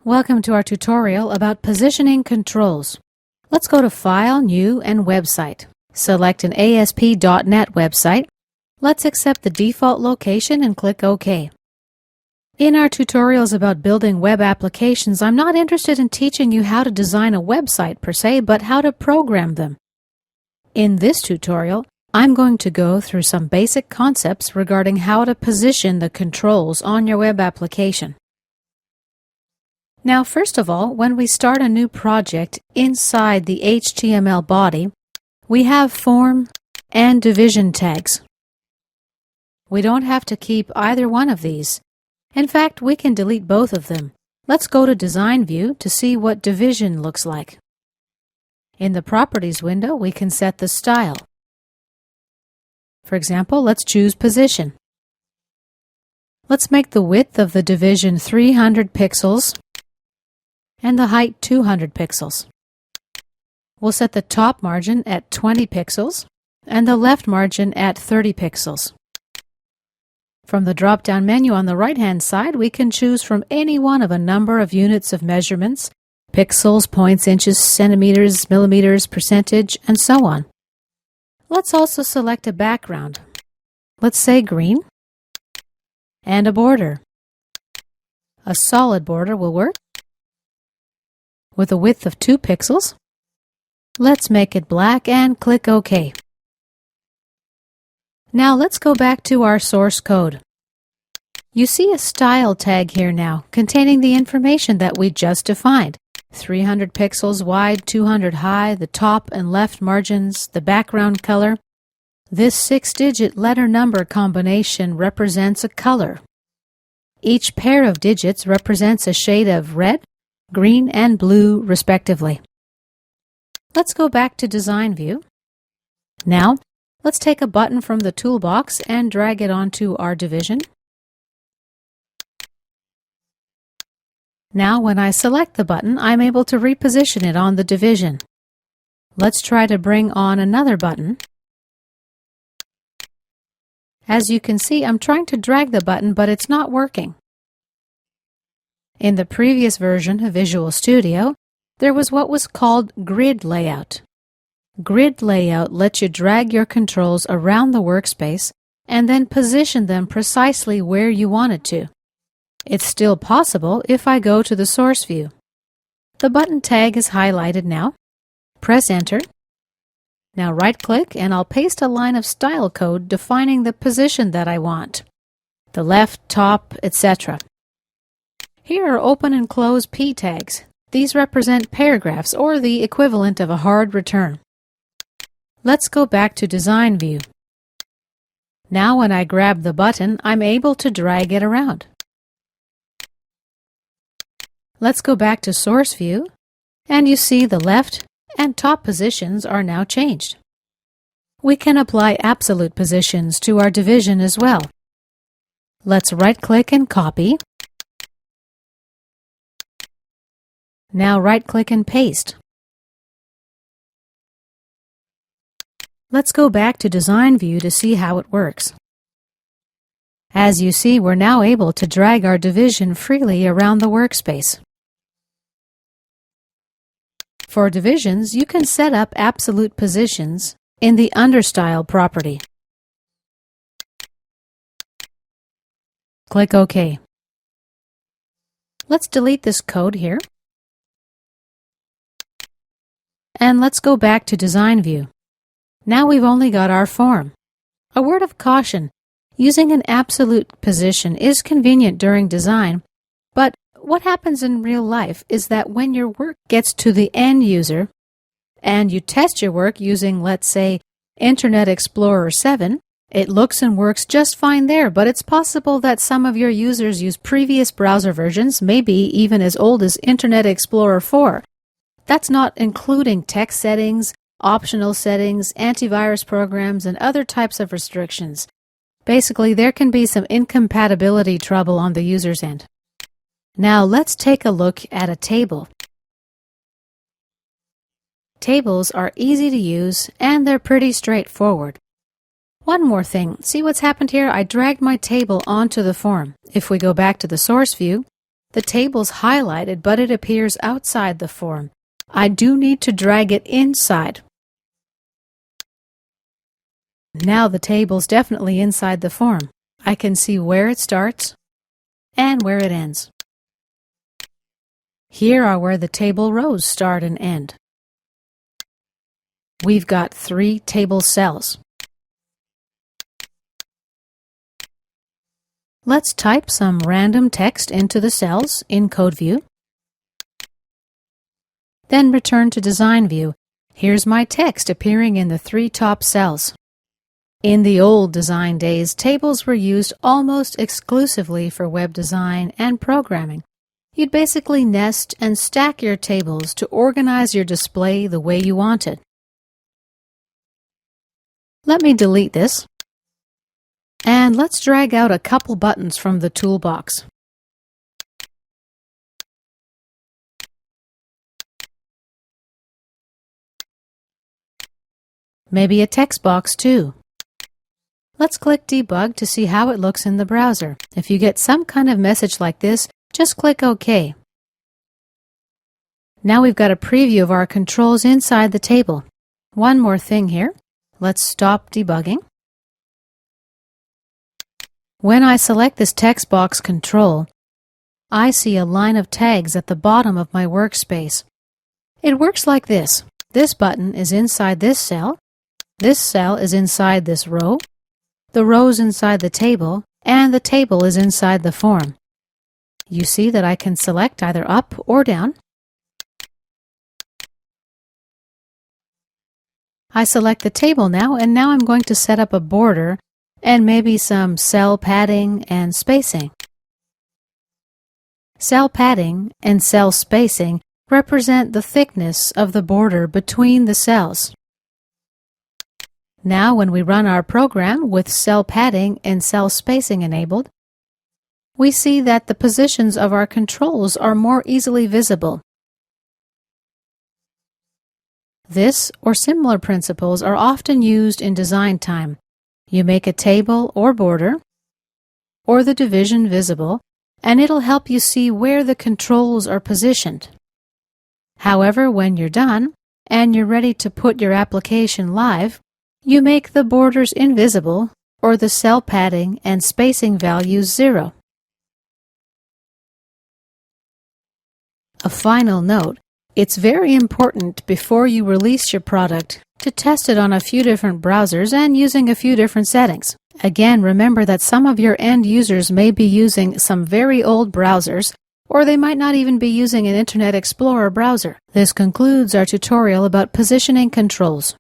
Welcome to our tutorial about positioning controls. Let's go to File, New, and Website. Select an ASP.NET website. Let's accept the default location and click OK. In our tutorials about building web applications, I'm not interested in teaching you how to design a website per se, but how to program them. In this tutorial, I'm going to go through some basic concepts regarding how to position the controls on your web application. Now, first of all, when we start a new project inside the HTML body, we have form and division tags. We don't have to keep either one of these. In fact, we can delete both of them. Let's go to Design View to see what division looks like. In the Properties window, we can set the style. For example, let's choose Position. Let's make the width of the division 300 pixels and the height 200 pixels. We'll set the top margin at 20 pixels and the left margin at 30 pixels. From the drop-down menu on the right-hand side, we can choose from any one of a number of units of measurements: pixels, points, inches, centimeters, millimeters, percentage, and so on. Let's also select a background. Let's say green, and a border. A solid border will work, with a width of 2 pixels. Let's make it black and click OK. Now let's go back to our source code. You see a style tag here now containing the information that we just defined. 300 pixels wide, 200 high, the top and left margins, the background color. This 6-digit letter-number combination represents a color. Each pair of digits represents a shade of red, green, and blue, respectively. Let's go back to Design View. Now, let's take a button from the toolbox and drag it onto our division. Now, when I select the button, I'm able to reposition it on the division. Let's try to bring on another button. As you can see, I'm trying to drag the button, but it's not working. In the previous version of Visual Studio, there was what was called grid layout. Grid layout lets you drag your controls around the workspace and then position them precisely where you wanted to. It's still possible if I go to the source view. The button tag is highlighted now. Press Enter. Now right-click and I'll paste a line of style code defining the position that I want. The left, top, etc. Here are open and close P tags. These represent paragraphs or the equivalent of a hard return. Let's go back to Design View. Now when I grab the button, I'm able to drag it around. Let's go back to Source View, and you see the left and top positions are now changed. We can apply absolute positions to our division as well. Let's right-click and copy. Now right-click and paste. Let's go back to Design View to see how it works. As you see, we're now able to drag our division freely around the workspace. For divisions, you can set up absolute positions in the Understyle property. Click OK. Let's delete this code here. And let's go back to Design View. Now we've only got our form. A word of caution: using an absolute position is convenient during design, but what happens in real life is that when your work gets to the end user and you test your work using, let's say, Internet Explorer 7, it looks and works just fine there, but it's possible that some of your users use previous browser versions, maybe even as old as Internet Explorer 4. That's not including text settings, optional settings, antivirus programs, and other types of restrictions. Basically, there can be some incompatibility trouble on the user's end. Now let's take a look at a table. Tables are easy to use and they're pretty straightforward. One more thing, see what's happened here? I dragged my table onto the form. If we go back to the source view, The table's highlighted, but it appears outside the form. I do need to drag it inside. Now the table's definitely inside the form. I can see where it starts and where it ends. Here are where the table rows start and end. We've got 3 table cells. Let's type some random text into the cells in Code View. Then return to Design View. Here's my text appearing in the 3 top cells. In the old design days, tables were used almost exclusively for web design and programming. You'd basically nest and stack your tables to organize your display the way you wanted. Let me delete this. And let's drag out a couple buttons from the toolbox. Maybe a text box too. Let's click Debug to see how it looks in the browser. If you get some kind of message like this, just click OK. Now we've got a preview of our controls inside the table. One more thing here. Let's stop debugging. When I select this text box control, I see a line of tags at the bottom of my workspace. It works like this. This button is inside this cell is inside this row, the row's inside the table, and the table is inside the form. You see that I can select either up or down. I select the table now, and now I'm going to set up a border and maybe some cell padding and spacing. Cell padding and cell spacing represent the thickness of the border between the cells. Now when we run our program with cell padding and cell spacing enabled, we see that the positions of our controls are more easily visible. This or similar principles are often used in design time. You make a table or border, or the division visible, and it'll help you see where the controls are positioned. However, when you're done, and you're ready to put your application live, you make the borders invisible, or the cell padding and spacing values 0. A final note, it's very important before you release your product to test it on a few different browsers and using a few different settings. Again, remember that some of your end users may be using some very old browsers, or they might not even be using an Internet Explorer browser. This concludes our tutorial about positioning controls.